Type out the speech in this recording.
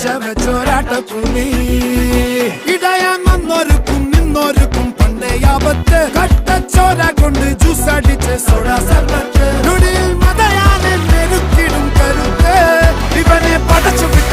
ചോരാട്ടപ്പുലി ഇടയാൻ വന്നോർക്കും നിന്നോർക്കും പണ്ടയാപത്ത് കട്ടച്ചോര കൊണ്ട് ജ്യൂസ് അടിച്ച് സോഡ സർബത്ത് നൊടിയിൽ മതയാനെ മെരുക്കിടും കരുത്ത് ഇവനെ പടച്ചു വിട്ട